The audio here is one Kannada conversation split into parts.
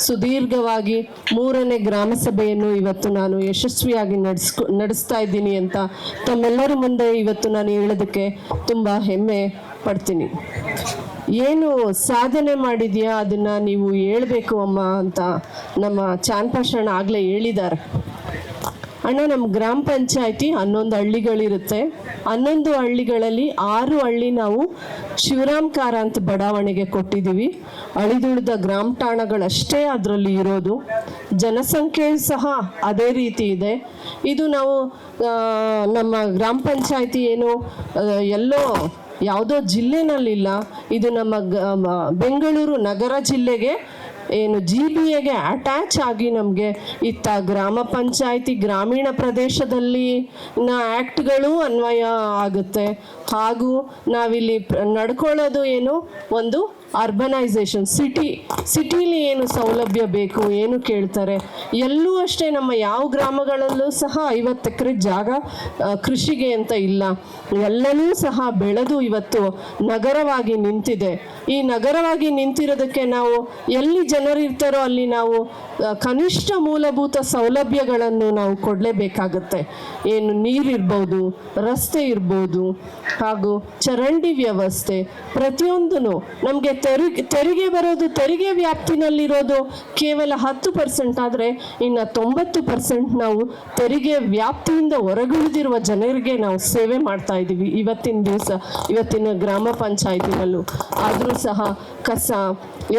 ಸುದೀರ್ಘವಾಗಿ 3ನೇ ಗ್ರಾಮ ಸಭೆಯನ್ನು ಇವತ್ತು ನಾನು ಯಶಸ್ವಿಯಾಗಿ ನಡೆಸ್ತಾ ಇದ್ದೀನಿ ಅಂತ ತಮ್ಮೆಲ್ಲರ ಮುಂದೆ ಇವತ್ತು ನಾನು ಹೇಳೋದಕ್ಕೆ ತುಂಬ ಹೆಮ್ಮೆ ಪಡ್ತೀನಿ. ಏನು ಸಾಧನೆ ಮಾಡಿದ್ಯಾ ಅದನ್ನು ನೀವು ಹೇಳ್ಬೇಕು ಅಮ್ಮ ಅಂತ ನಮ್ಮ ಚಾನ್ಪಾಷಣ ಆಗಲೇ ಹೇಳಿದ್ದಾರೆ. ಅಣ್ಣ, ನಮ್ಮ ಗ್ರಾಮ ಪಂಚಾಯತಿ 11 ಹಳ್ಳಿಗಳಿರುತ್ತೆ. 11 ಹಳ್ಳಿಗಳಲ್ಲಿ 6 ಹಳ್ಳಿ ನಾವು ಶಿವರಾಮ್ ಕಾರಂತ್ ಬಡಾವಣೆಗೆ ಕೊಟ್ಟಿದ್ದೀವಿ. ಅಳಿದುಳಿದ ಗ್ರಾಮ ಠಾಣಗಳಷ್ಟೇ ಅದರಲ್ಲಿ ಇರೋದು. ಜನಸಂಖ್ಯೆ ಸಹ ಅದೇ ರೀತಿ ಇದೆ. ಇದು ನಾವು ನಮ್ಮ ಗ್ರಾಮ ಪಂಚಾಯತಿ ಏನು ಎಲ್ಲೋ ಯಾವುದೋ ಜಿಲ್ಲೆನಲ್ಲಿಲ್ಲ, ಇದು ನಮ್ಮ ಬೆಂಗಳೂರು ನಗರ ಜಿಲ್ಲೆಗೆ ಏನು GBAಗೆ ಅಟ್ಯಾಚ್ ಆಗಿ ನಮಗೆ ಇತ್ತ ಗ್ರಾಮ ಪಂಚಾಯತಿ ಗ್ರಾಮೀಣ ಪ್ರದೇಶದಲ್ಲಿ ಆ್ಯಕ್ಟ್ಗಳು ಅನ್ವಯ ಆಗುತ್ತೆ. ಹಾಗೂ ನಾವಿಲ್ಲಿ ನಡ್ಕೊಳ್ಳೋದು ಏನು ಒಂದು ಅರ್ಬನೈಸೇಷನ್, ಸಿಟಿಲಿ ಏನು ಸೌಲಭ್ಯ ಬೇಕು ಏನು ಕೇಳ್ತಾರೆ. ಎಲ್ಲೂ ಅಷ್ಟೇ ನಮ್ಮ ಯಾವ ಗ್ರಾಮಗಳಲ್ಲೂ ಸಹ 50 ಎಕರೆ ಜಾಗ ಕೃಷಿಗೆ ಅಂತ ಇಲ್ಲ. ಎಲ್ಲನೂ ಸಹ ಬೆಳೆದು ಇವತ್ತು ನಗರವಾಗಿ ನಿಂತಿದೆ. ಈ ನಗರವಾಗಿ ನಿಂತಿರೋದಕ್ಕೆ ನಾವು ಎಲ್ಲಿ ಜನರಿರ್ತಾರೋ ಅಲ್ಲಿ ನಾವು ಕನಿಷ್ಠ ಮೂಲಭೂತ ಸೌಲಭ್ಯಗಳನ್ನು ನಾವು ಕೊಡಲೇಬೇಕಾಗತ್ತೆ. ಏನು ನೀರಿರ್ಬೋದು, ರಸ್ತೆ ಇರ್ಬೋದು, ಹಾಗೂ ಚರಂಡಿ ವ್ಯವಸ್ಥೆ, ಪ್ರತಿಯೊಂದೂ ನಮಗೆ ತೆರಿಗೆ ಬರೋದು, ತೆರಿಗೆ ವ್ಯಾಪ್ತಿನಲ್ಲಿರೋದು ಕೇವಲ 10% ಆದರೆ ಇನ್ನು 90% ನಾವು ತೆರಿಗೆ ವ್ಯಾಪ್ತಿಯಿಂದ ಹೊರಗುಳಿದಿರುವ ಜನರಿಗೆ ನಾವು ಸೇವೆ ಮಾಡ್ತಾ ಇದ್ದೀವಿ ಇವತ್ತಿನ ಗ್ರಾಮ ಪಂಚಾಯತಿನಲ್ಲೂ. ಆದರೂ ಸಹ ಕಸ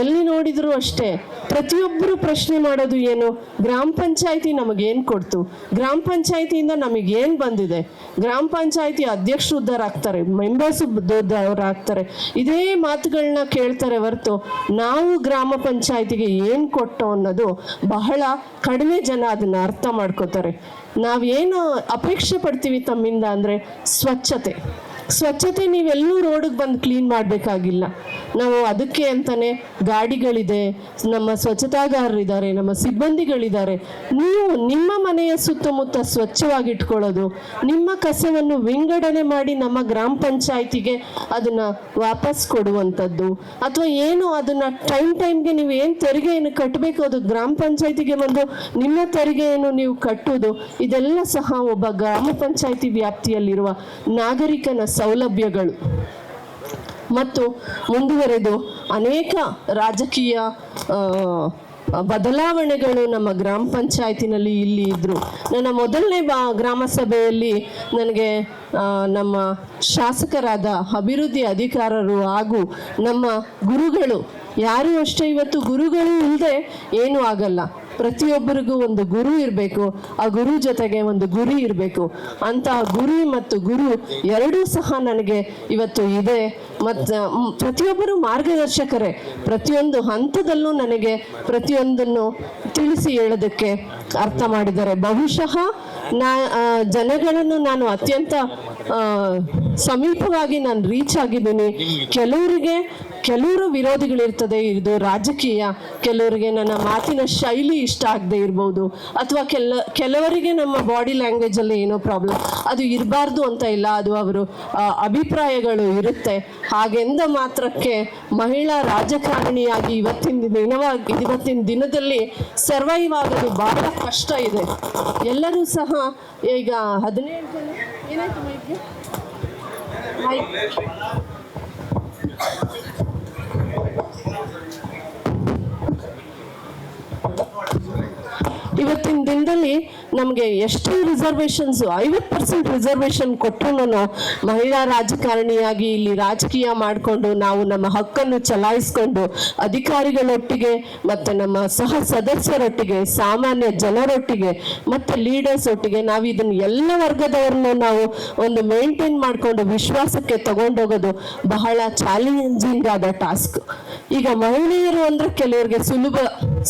ಎಲ್ಲಿ ನೋಡಿದ್ರು ಅಷ್ಟೇ ಪ್ರತಿಯೊಬ್ಬರು ಪ್ರಶ್ನೆ ಮಾಡೋದು ಏನು, ಗ್ರಾಮ ಪಂಚಾಯತಿ ನಮಗೇನು ಕೊಡ್ತು, ಗ್ರಾಮ ಪಂಚಾಯತಿಯಿಂದ ನಮಗೇನು ಬಂದಿದೆ, ಗ್ರಾಮ ಪಂಚಾಯತಿ ಅಧ್ಯಕ್ಷರು ಉದ್ಧಾರ ಆಗ್ತಾರೆ, ಮೆಂಬರ್ಸ್ ಉದ್ಧಾರ ಆಗ್ತಾರೆ, ಇದೇ ಮಾತುಗಳನ್ನ ಕೇಳ್ತಾರೆ ಹೊರತು ನಾವು ಗ್ರಾಮ ಪಂಚಾಯತಿಗೆ ಏನು ಕೊಟ್ಟೋ ಅನ್ನೋದು ಬಹಳ ಕಡಿಮೆ ಜನ ಅದನ್ನು ಅರ್ಥ ಮಾಡ್ಕೋತಾರೆ. ನಾವೇನು ಅಪೇಕ್ಷೆ ಪಡ್ತೀವಿ ತಮ್ಮಿಂದ ಅಂದರೆ ಸ್ವಚ್ಛತೆ ನೀವೆಲ್ಲೂ ರೋಡಿಗೆ ಬಂದು ಕ್ಲೀನ್ ಮಾಡಬೇಕಾಗಿಲ್ಲ. ನಾವು ಅದಕ್ಕೆ ಅಂತಲೇ ಗಾಡಿಗಳಿದೆ, ನಮ್ಮ ಸ್ವಚ್ಛತಾಗಾರರಿದ್ದಾರೆ, ನಮ್ಮ ಸಿಬ್ಬಂದಿಗಳಿದ್ದಾರೆ. ನೀವು ನಿಮ್ಮ ಮನೆಯ ಸುತ್ತಮುತ್ತ ಸ್ವಚ್ಛವಾಗಿಟ್ಕೊಳ್ಳೋದು, ನಿಮ್ಮ ಕಸವನ್ನು ವಿಂಗಡಣೆ ಮಾಡಿ ನಮ್ಮ ಗ್ರಾಮ ಪಂಚಾಯತಿಗೆ ಅದನ್ನು ವಾಪಸ್ ಕೊಡುವಂಥದ್ದು, ಅಥವಾ ಏನು ಅದನ್ನು ಟೈಮ್ಗೆ ನೀವು ಏನು ತೆರಿಗೆಯನ್ನು ಕಟ್ಟಬೇಕು ಅದು ಗ್ರಾಮ ಪಂಚಾಯತಿಗೆ ಬಂದು ನಿಮ್ಮ ತೆರಿಗೆಯನ್ನು ನೀವು ಕಟ್ಟುವುದು, ಇದೆಲ್ಲ ಸಹ ಒಬ್ಬ ಗ್ರಾಮ ಪಂಚಾಯತಿ ವ್ಯಾಪ್ತಿಯಲ್ಲಿರುವ ನಾಗರಿಕನ ಸೌಲಭ್ಯಗಳು. ಮತ್ತು ಮುಂದುವರೆದು ಅನೇಕ ರಾಜಕೀಯ ಬದಲಾವಣೆಗಳು ನಮ್ಮ ಗ್ರಾಮ ಪಂಚಾಯತಿನಲ್ಲಿ ಇಲ್ಲಿ ಇದ್ದರು. ನನ್ನ ಮೊದಲನೇ ಗ್ರಾಮ ಸಭೆಯಲ್ಲಿ ನನಗೆ ನಮ್ಮ ಶಾಸಕರಾದ ಅಭಿವೃದ್ಧಿ ಅಧಿಕಾರರು ಹಾಗೂ ನಮ್ಮ ಗುರುಗಳು, ಯಾರೂ ಅಷ್ಟೇ ಇವತ್ತು ಗುರುಗಳು ಇಲ್ಲದೆ ಏನೂ ಆಗಲ್ಲ. ಪ್ರತಿಯೊಬ್ಬರಿಗೂ ಒಂದು ಗುರು ಇರಬೇಕು, ಆ ಗುರು ಜೊತೆಗೆ ಒಂದು ಗುರಿ ಇರಬೇಕು. ಅಂತಹ ಗುರಿ ಮತ್ತು ಗುರು ಎರಡೂ ಸಹ ನನಗೆ ಇವತ್ತು ಇದೆ. ಮತ್ತು ಪ್ರತಿಯೊಬ್ಬರು ಮಾರ್ಗದರ್ಶಕರೇ, ಪ್ರತಿಯೊಂದು ಹಂತದಲ್ಲೂ ನನಗೆ ಪ್ರತಿಯೊಂದನ್ನು ತಿಳಿಸಿ ಹೇಳೋದಕ್ಕೆ ಅರ್ಥ ಮಾಡಿದ್ದಾರೆ. ಬಹುಶಃ ಜನಗಳನ್ನು ನಾನು ಅತ್ಯಂತ ಸಮೀಪವಾಗಿ ನಾನು ರೀಚ್ ಆಗಿದ್ದೀನಿ. ಕೆಲವರು ವಿರೋಧಿಗಳಿರ್ತದೆ, ಇದು ರಾಜಕೀಯ, ಕೆಲವರಿಗೆ ನನ್ನ ಮಾತಿನ ಶೈಲಿ ಇಷ್ಟ ಆಗದೆ ಇರ್ಬೋದು, ಅಥವಾ ಕೆಲವರಿಗೆ ನಮ್ಮ ಬಾಡಿ ಲ್ಯಾಂಗ್ವೇಜಲ್ಲಿ ಏನೋ ಪ್ರಾಬ್ಲಮ್, ಅದು ಇರಬಾರ್ದು ಅಂತ ಇಲ್ಲ, ಅದು ಅವರು ಅಭಿಪ್ರಾಯಗಳು ಇರುತ್ತೆ. ಹಾಗೆಂದ ಮಾತ್ರಕ್ಕೆ ಮಹಿಳಾ ರಾಜಕಾರಣಿಯಾಗಿ ಇವತ್ತಿನ ದಿನದಲ್ಲಿ ಸರ್ವೈವ್ ಆಗೋದು ಬಹಳ ಕಷ್ಟ ಇದೆ. ಎಲ್ಲರೂ ಸಹ ಈಗ 17 ಜನ ಏನಾಯ್ತು ಮೈಕ್ಗೆ ಇವತ್ತಿನ ದಿನದಲ್ಲಿ ನಮಗೆ ಎಷ್ಟು ರಿಸರ್ವೇಷನ್ಸು 50% ರಿಸರ್ವೇಷನ್ ಕೊಟ್ಟರು ಮಹಿಳಾ ರಾಜಕಾರಣಿಯಾಗಿ ಇಲ್ಲಿ ರಾಜಕೀಯ ಮಾಡಿಕೊಂಡು ನಾವು ನಮ್ಮ ಹಕ್ಕನ್ನು ಚಲಾಯಿಸ್ಕೊಂಡು ಅಧಿಕಾರಿಗಳೊಟ್ಟಿಗೆ ಮತ್ತು ನಮ್ಮ ಸಹ ಸದಸ್ಯರೊಟ್ಟಿಗೆ, ಸಾಮಾನ್ಯ ಜನರೊಟ್ಟಿಗೆ ಮತ್ತು ಲೀಡರ್ಸ್ ಒಟ್ಟಿಗೆ ನಾವು ಇದನ್ನು ಎಲ್ಲ ವರ್ಗದವ್ರನ್ನ ನಾವು ಒಂದು ಮೇಂಟೈನ್ ಮಾಡಿಕೊಂಡು ವಿಶ್ವಾಸಕ್ಕೆ ತಗೊಂಡೋಗೋದು ಬಹಳ ಚಾಲೆಂಜಿಂಗ್ ಆದ ಟಾಸ್ಕ್. ಈಗ ಮಹಿಳೆಯರು ಅಂದರೆ ಕೆಲವರಿಗೆ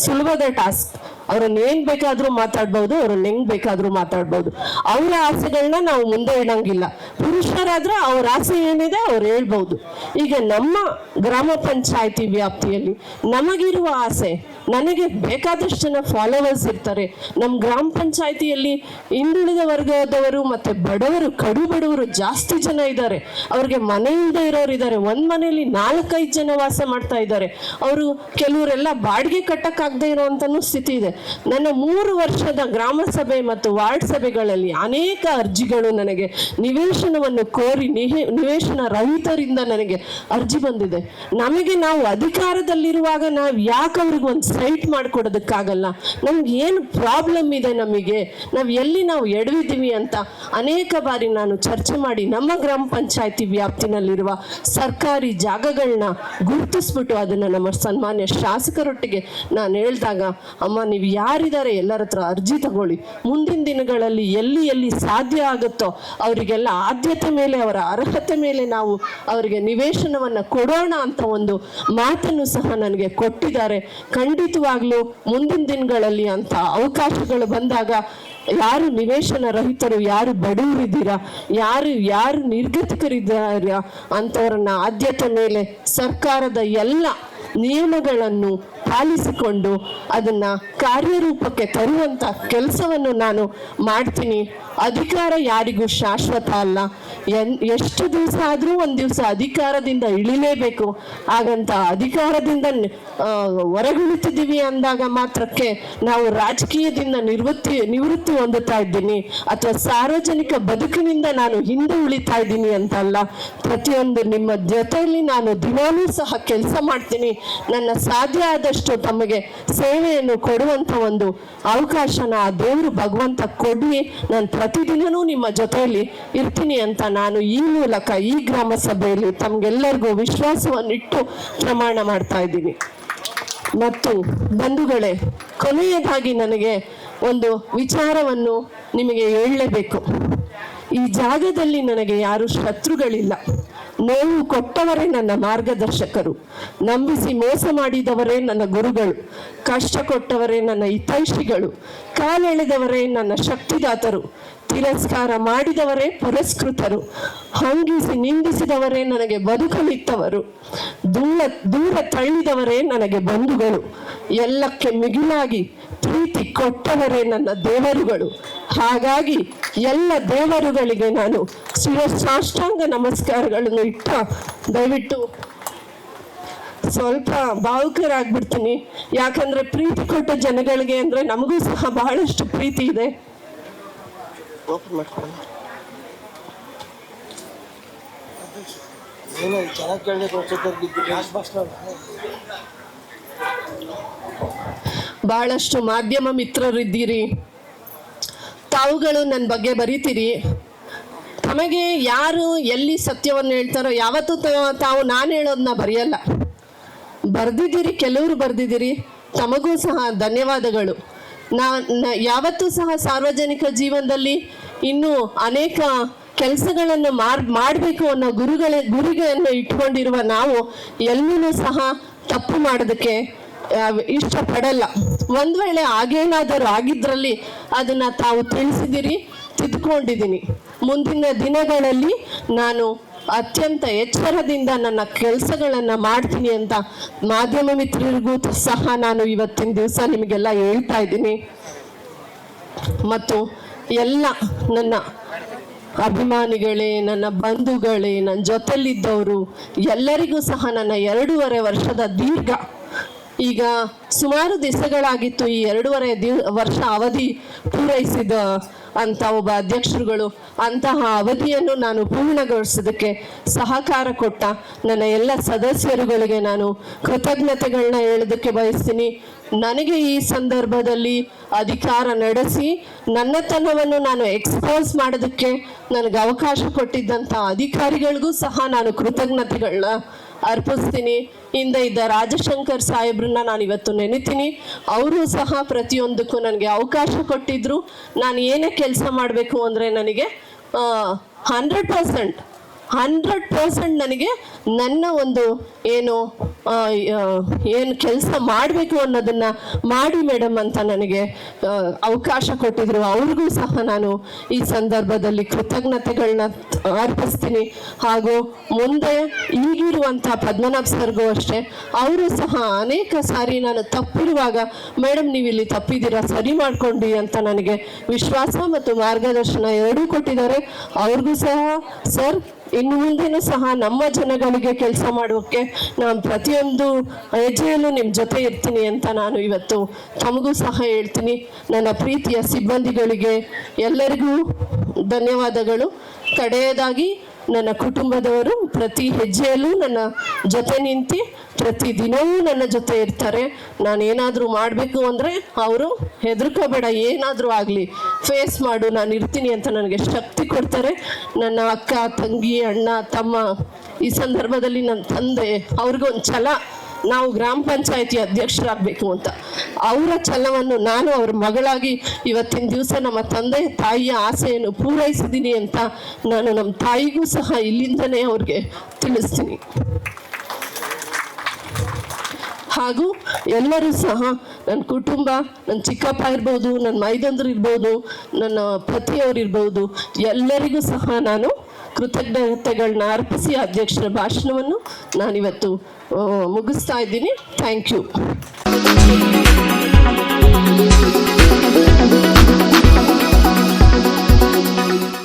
ಸುಲಭದ ಟಾಸ್ಕ್. ಅವ್ರನ್ನ ಏನ್ ಬೇಕಾದ್ರೂ ಮಾತಾಡ್ಬೋದು, ಅವ್ರನ್ನ ಹೆಂಗ್ ಬೇಕಾದ್ರೂ ಮಾತಾಡ್ಬೋದು. ಅವರ ಆಸೆಗಳನ್ನ ನಾವು ಮುಂದೆ ಇಡಂಗಿಲ್ಲ. ಪುರುಷರಾದ್ರೆ ಅವ್ರ ಆಸೆ ಏನಿದೆ ಅವ್ರು ಹೇಳ್ಬೋದು. ಈಗ ನಮ್ಮ ಗ್ರಾಮ ಪಂಚಾಯತಿ ವ್ಯಾಪ್ತಿಯಲ್ಲಿ ನಮಗಿರುವ ಆಸೆ ನನಗೆ ಬೇಕಾದಷ್ಟು ಜನ ಫಾಲೋವರ್ಸ್ ಇರ್ತಾರೆ. ನಮ್ಮ ಗ್ರಾಮ ಪಂಚಾಯಿತಿಯಲ್ಲಿ ಹಿಂದುಳಿದ ವರ್ಗದವರು ಮತ್ತು ಬಡವರು, ಕಡು ಬಡವರು ಜಾಸ್ತಿ ಜನ ಇದ್ದಾರೆ. ಅವ್ರಿಗೆ ಮನೆ ಇಲ್ಲದೆ ಇರೋರು ಇದ್ದಾರೆ. ಒಂದು ಮನೆಯಲ್ಲಿ 4-5 ಜನ ವಾಸ ಮಾಡ್ತಾ ಇದ್ದಾರೆ. ಅವರು ಕೆಲವರೆಲ್ಲ ಬಾಡಿಗೆ ಕಟ್ಟಕ್ಕಾಗದೇ ಇರೋವಂಥನೂ ಸ್ಥಿತಿ ಇದೆ. ನನ್ನ 3 ವರ್ಷದ ಗ್ರಾಮ ಸಭೆ ಮತ್ತು ವಾರ್ಡ್ ಸಭೆಗಳಲ್ಲಿ ಅನೇಕ ಅರ್ಜಿಗಳು ನನಗೆ ನಿವೇಶನವನ್ನು ಕೋರಿ ನಿವೇಶನ ರಹಿತರಿಂದ ನನಗೆ ಅರ್ಜಿ ಬಂದಿದೆ. ನಾವು ಅಧಿಕಾರದಲ್ಲಿರುವಾಗ ನಾವು ಯಾಕೆ ಅವ್ರಿಗೆ ಒಂದು ಸೈಟ್ ಮಾಡಿಕೊಡೋದಕ್ಕಾಗಲ್ಲ? ನಮ್ಗೆ ಏನು ಪ್ರಾಬ್ಲಮ್ ಇದೆ, ನಾವು ಎಲ್ಲಿ ಎಡವಿದ್ದೀವಿ ಅಂತ ಅನೇಕ ಬಾರಿ ನಾನು ಚರ್ಚೆ ಮಾಡಿ ನಮ್ಮ ಗ್ರಾಮ ಪಂಚಾಯತಿ ವ್ಯಾಪ್ತಿನಲ್ಲಿರುವ ಸರ್ಕಾರಿ ಜಾಗಗಳನ್ನ ಗುರುತಿಸ್ಬಿಟ್ಟು ಅದನ್ನು ನಮ್ಮ ಸನ್ಮಾನ್ಯ ಶಾಸಕರೊಟ್ಟಿಗೆ ನಾನು ಹೇಳಿದಾಗ, ಅಮ್ಮ ನೀವು ಯಾರಿದ್ದಾರೆ ಎಲ್ಲರ ಹತ್ರ ಅರ್ಜಿ ತಗೊಳ್ಳಿ, ಮುಂದಿನ ದಿನಗಳಲ್ಲಿ ಎಲ್ಲಿ ಸಾಧ್ಯ ಆಗುತ್ತೋ ಅವರಿಗೆಲ್ಲ ಆದ್ಯತೆ ಮೇಲೆ, ಅವರ ಅರ್ಹತೆ ಮೇಲೆ ನಾವು ಅವರಿಗೆ ನಿವೇಶನವನ್ನು ಕೊಡೋಣ ಅಂತ ಒಂದು ಮಾತನ್ನು ಸಹ ನನಗೆ ಕೊಟ್ಟಿದ್ದಾರೆ. ಖಂಡಿತವಾಗ್ಲೂ ಮುಂದಿನ ದಿನಗಳಲ್ಲಿ ಅಂತ ಅವಕಾಶಗಳು ಬಂದಾಗ ಯಾರು ನಿವೇಶನ ರಹಿತರು, ಯಾರು ಬಡವರಿದ್ದೀರಾ, ಯಾರು ನಿರ್ಗತಿಕರಿದ್ದೀರಾ ಅಂಥವ್ರನ್ನ ಆದ್ಯತೆ ಮೇಲೆ ಸರ್ಕಾರದ ಎಲ್ಲ ನಿಯಮಗಳನ್ನು ಪಾಲಿಸಿಕೊಂಡು ಅದನ್ನು ಕಾರ್ಯರೂಪಕ್ಕೆ ತರುವಂಥ ಕೆಲಸವನ್ನು ನಾನು ಮಾಡ್ತೀನಿ. ಅಧಿಕಾರ ಯಾರಿಗೂ ಶಾಶ್ವತ ಅಲ್ಲ. ಎಷ್ಟು ದಿವಸ ಆದರೂ ಒಂದು ದಿವಸ ಅಧಿಕಾರದಿಂದ ಇಳಿಲೇಬೇಕು. ಹಾಗಂತ ಅಧಿಕಾರದಿಂದ ಹೊರಗುಳಿತಿದ್ದೀವಿ ಅಂದಾಗ ಮಾತ್ರಕ್ಕೆ ನಾವು ರಾಜಕೀಯದಿಂದ ನಿವೃತ್ತಿ ಹೊಂದುತ್ತಾ ಇದ್ದೀನಿ ಅಥವಾ ಸಾರ್ವಜನಿಕ ಬದುಕಿನಿಂದ ನಾನು ಹಿಂದೆ ಉಳಿತಾ ಇದ್ದೀನಿ ಅಂತ ಅಲ್ಲ. ಪ್ರತಿಯೊಂದು ನಿಮ್ಮ ಜೊತೆಯಲ್ಲಿ ನಾನು ದಿನಾಲೂ ಸಹ ಕೆಲಸ ಮಾಡ್ತೀನಿ. ನನ್ನ ಸಾಧ್ಯ ಆದಷ್ಟು ತಮಗೆ ಸೇವೆಯನ್ನು ಕೊಡುವಂಥ ಒಂದು ಅವಕಾಶನ ಆ ದೇವರು ಭಗವಂತ ಕೊಡಲಿ. ನಾನು ಪ್ರತಿದಿನವೂ ನಿಮ್ಮ ಜೊತೆಯಲ್ಲಿ ಇರ್ತೀನಿ ಅಂತ ನಾನು ಈ ಮೂಲಕ ಈ ಗ್ರಾಮ ಸಭೆಯಲ್ಲಿ ತಮಗೆಲ್ಲರಿಗೂ ವಿಶ್ವಾಸವನ್ನಿಟ್ಟು ಪ್ರಮಾಣ ಮಾಡ್ತಾ ಇದ್ದೀನಿ. ಮತ್ತು ಬಂಧುಗಳೇ, ಕೊನೆಯದಾಗಿ ನನಗೆ ಒಂದು ವಿಚಾರವನ್ನು ನಿಮಗೆ ಹೇಳಲೇಬೇಕು. ಈ ಜಾಗದಲ್ಲಿ ನನಗೆ ಯಾರು ಶತ್ರುಗಳಿಲ್ಲ. ನೋವು ಕೊಟ್ಟವರೇ ನನ್ನ ಮಾರ್ಗದರ್ಶಕರು, ನಂಬಿಸಿ ಮೋಸ ಮಾಡಿದವರೇ ನನ್ನ ಗುರುಗಳು, ಕಷ್ಟ ಕೊಟ್ಟವರೇ ನನ್ನ ಹಿತೈಷಿಗಳು, ಕಾಲೆಳೆದವರೇ ನನ್ನ ಶಕ್ತಿದಾತರು, ತಿರಸ್ಕಾರ ಮಾಡಿದವರೇ ಪುರಸ್ಕೃತರು, ಹಂಗಿಸಿ ನಿಂದಿಸಿದವರೇ ನನಗೆ ಬದುಕಲಿತ್ತವರು, ದೂರ ತಳ್ಳಿದವರೇ ನನಗೆ ಬಂಧುಗಳು, ಎಲ್ಲಕ್ಕೆ ಮಿಗಿಲಾಗಿ ಪ್ರೀತಿ ಕೊಟ್ಟವರೇ ನನ್ನ ದೇವರುಗಳು. ಹಾಗಾಗಿ ಎಲ್ಲ ದೇವರುಗಳಿಗೆ ನಾನು ಸಾಷ್ಟಾಂಗ ನಮಸ್ಕಾರಗಳನ್ನು ಇಟ್ಟ ದಯವಿಟ್ಟು ಸ್ವಲ್ಪ ಭಾವುಕರಾಗ್ಬಿಡ್ತೀನಿ. ಯಾಕಂದ್ರೆ ಪ್ರೀತಿ ಕೊಟ್ಟ ಜನಗಳಿಗೆ ಅಂದ್ರೆ ನಮಗೂ ಸಹ ಬಹಳಷ್ಟು ಪ್ರೀತಿ ಇದೆ. ಬಹಳಷ್ಟು ಮಾಧ್ಯಮ ಮಿತ್ರರಿದ್ದೀರಿ, ತಾವುಗಳು ನನ್ನ ಬಗ್ಗೆ ಬರೀತೀರಿ. ತಮಗೆ ಯಾರು ಎಲ್ಲಿ ಸತ್ಯವನ್ನು ಹೇಳ್ತಾರೋ ಯಾವತ್ತೂ ತಾವು ನಾನು ಹೇಳೋದನ್ನ ಬರೆಯಲ್ಲ. ಬರೆದಿದ್ದೀರಿ, ಕೆಲವರು ಬರೆದಿದ್ದೀರಿ, ತಮಗೂ ಸಹ ಧನ್ಯವಾದಗಳು. ಯಾವತ್ತೂ ಸಹ ಸಾರ್ವಜನಿಕ ಜೀವನದಲ್ಲಿ ಇನ್ನೂ ಅನೇಕ ಕೆಲಸಗಳನ್ನು ಮಾಡಬೇಕು ಅನ್ನೋ ಗುರಿಗಳನ್ನು ಇಟ್ಕೊಂಡಿರುವ ನಾವು ಎಲ್ಲೂ ಸಹ ತಪ್ಪು ಮಾಡೋದಕ್ಕೆ ಇಷ್ಟಪಡಲ್ಲ. ಒಂದು ವೇಳೆ ಹಾಗೇನಾದರೂ ಆಗಿದ್ರಲ್ಲಿ ಅದನ್ನು ತಾವು ತಿಳಿಸಿದಿರಿ, ತಿದ್ದುಕೊಂಡಿದ್ದೀನಿ. ಮುಂದಿನ ದಿನಗಳಲ್ಲಿ ನಾನು ಅತ್ಯಂತ ಎಚ್ಚರದಿಂದ ನನ್ನ ಕೆಲಸಗಳನ್ನು ಮಾಡ್ತೀನಿ ಅಂತ ಮಾಧ್ಯಮ ಮಿತ್ರರಿಗೂ ಸಹ ನಾನು ಇವತ್ತಿನ ದಿವಸ ನಿಮಗೆಲ್ಲ ಹೇಳ್ತಾ ಇದ್ದೀನಿ. ಮತ್ತು ಎಲ್ಲ ನನ್ನ ಅಭಿಮಾನಿಗಳೇ, ನನ್ನ ಬಂಧುಗಳೇ, ನನ್ನ ಜೊತೆಲಿದ್ದವರು ಎಲ್ಲರಿಗೂ ಸಹ ನನ್ನ 2.5 ವರ್ಷದ ದೀರ್ಘ, ಈಗ ಸುಮಾರು ದಿವಸಗಳಾಗಿತ್ತು ಈ 2.5 ವರ್ಷ ಅವಧಿ ಪೂರೈಸಿದ ಅಂತ ಒಬ್ಬ ಅಧ್ಯಕ್ಷರುಗಳು, ಅಂತಹ ಅವಧಿಯನ್ನು ನಾನು ಪೂರ್ಣಗೊಳಿಸೋದಕ್ಕೆ ಸಹಕಾರ ಕೊಟ್ಟ ನನ್ನ ಎಲ್ಲ ಸದಸ್ಯರುಗಳಿಗೆ ನಾನು ಕೃತಜ್ಞತೆಗಳನ್ನ ಹೇಳೋದಕ್ಕೆ ಬಯಸ್ತೀನಿ. ನನಗೆ ಈ ಸಂದರ್ಭದಲ್ಲಿ ಅಧಿಕಾರ ನಡೆಸಿ ನನ್ನತನವನ್ನು ನಾನು ಎಕ್ಸ್ಪೋಸ್ ಮಾಡೋದಕ್ಕೆ ನನಗೆ ಅವಕಾಶ ಕೊಟ್ಟಿದ್ದಂಥ ಅಧಿಕಾರಿಗಳಿಗೂ ಸಹ ನಾನು ಕೃತಜ್ಞತೆಗಳನ್ನ ಅರ್ಪಿಸ್ತೀನಿ. ಹಿಂದೆ ಇದ್ದ ರಾಜಶಂಕರ್ ಸಾಹೇಬ್ರನ್ನ ನಾನು ಇವತ್ತು ನೆನಿತೀನಿ. ಅವರು ಸಹ ಪ್ರತಿಯೊಂದಕ್ಕೂ ನನಗೆ ಅವಕಾಶ ಕೊಟ್ಟಿದ್ರು. ನಾನು ಏನೇ ಕೆಲಸ ಮಾಡಬೇಕು ಅಂದರೆ ನನಗೆ 100% 100% ನನಗೆ ನನ್ನ ಒಂದು ಏನು ಕೆಲಸ ಮಾಡಬೇಕು ಅನ್ನೋದನ್ನು ಮಾಡಿ ಮೇಡಮ್ ಅಂತ ನನಗೆ ಅವಕಾಶ ಕೊಟ್ಟಿದ್ರು. ಅವ್ರಿಗೂ ಸಹ ನಾನು ಈ ಸಂದರ್ಭದಲ್ಲಿ ಕೃತಜ್ಞತೆಗಳನ್ನ ಅರ್ಪಿಸ್ತೀನಿ. ಹಾಗೂ ಮುಂದೆ ಈಗಿರುವಂಥ ಪದ್ಮನಾಭ್ ಸರ್ಗೂ ಅಷ್ಟೇ, ಅವರು ಸಹ ಅನೇಕ ಸಾರಿ ನಾನು ತಪ್ಪಿರುವಾಗ ಮೇಡಮ್ ನೀವು ಇಲ್ಲಿ ತಪ್ಪಿದ್ದೀರಾ, ಸರಿ ಮಾಡ್ಕೊಂಡು ಅಂತ ನನಗೆ ವಿಶ್ವಾಸ ಮತ್ತು ಮಾರ್ಗದರ್ಶನ ಎರಡೂ ಕೊಟ್ಟಿದ್ದಾರೆ. ಅವ್ರಿಗೂ ಸಹ ಸರ್ ಇನ್ನು ಮುಂದೆನೂ ಸಹ ನಮ್ಮ ಜನಗಳಿಗೆ ಕೆಲಸ ಮಾಡೋಕ್ಕೆ ನಾನು ಪ್ರತಿಯೊಂದು ಹೆಜ್ಜೆಯಲ್ಲೂ ನಿಮ್ಮ ಜೊತೆ ಇರ್ತೀನಿ ಅಂತ ನಾನು ಇವತ್ತು ತಮಗೂ ಸಹ ಹೇಳ್ತೀನಿ. ನನ್ನ ಪ್ರೀತಿಯ ಸಿಬ್ಬಂದಿಗಳಿಗೆ ಎಲ್ಲರಿಗೂ ಧನ್ಯವಾದಗಳು. ಕಡೆಯದಾಗಿ ನನ್ನ ಕುಟುಂಬದವರು ಪ್ರತಿ ಹೆಜ್ಜೆಯಲ್ಲೂ ನನ್ನ ಜೊತೆ ನಿಂತು ಪ್ರತಿ ದಿನವೂ ನನ್ನ ಜೊತೆ ಇರ್ತಾರೆ. ನಾನು ಏನಾದರೂ ಮಾಡಬೇಕು ಅಂದರೆ ಅವರು ಹೆದರ್ಕೋಬೇಡ, ಏನಾದರೂ ಆಗಲಿ ಫೇಸ್ ಮಾಡು, ನಾನು ಇರ್ತೀನಿ ಅಂತ ನನಗೆ ಶಕ್ತಿ ಕೊಡ್ತಾರೆ. ನನ್ನ ಅಕ್ಕ, ತಂಗಿ, ಅಣ್ಣ, ತಮ್ಮ, ಈ ಸಂದರ್ಭದಲ್ಲಿ ನನ್ನ ತಂದೆ, ಅವ್ರಿಗೊಂದು ಛಲ, ನಾವು ಗ್ರಾಮ ಪಂಚಾಯತಿ ಅಧ್ಯಕ್ಷರಾಗಬೇಕು ಅಂತ. ಅವರ ಛಲವನ್ನು ನಾನು ಅವ್ರ ಮಗಳಾಗಿ ಇವತ್ತಿನ ದಿವಸ ನಮ್ಮ ತಂದೆ ತಾಯಿಯ ಆಸೆಯನ್ನು ಪೂರೈಸಿದ್ದೀನಿ ಅಂತ ನಾನು ನಮ್ಮ ತಾಯಿಗೂ ಸಹ ಇಲ್ಲಿಂದನೇ ಅವ್ರಿಗೆ ತಿಳಿಸ್ತೀನಿ. ಹಾಗೂ ಎಲ್ಲರೂ ಸಹ ನನ್ನ ಕುಟುಂಬ, ನನ್ನ ಚಿಕ್ಕಪ್ಪ ಇರ್ಬೋದು, ನನ್ನ ಮೈದಂದ್ರು ಇರ್ಬೋದು, ನನ್ನ ಪತಿಯವರು ಇರ್ಬೋದು, ಎಲ್ಲರಿಗೂ ಸಹ ನಾನು ಕೃತಜ್ಞತೆಗಳನ್ನ ಅರ್ಪಿಸಿ ಅಧ್ಯಕ್ಷರ ಭಾಷಣವನ್ನು ನಾನಿವತ್ತು ಮುಗಿಸ್ತಾ ಇದ್ದೀನಿ. Thank you.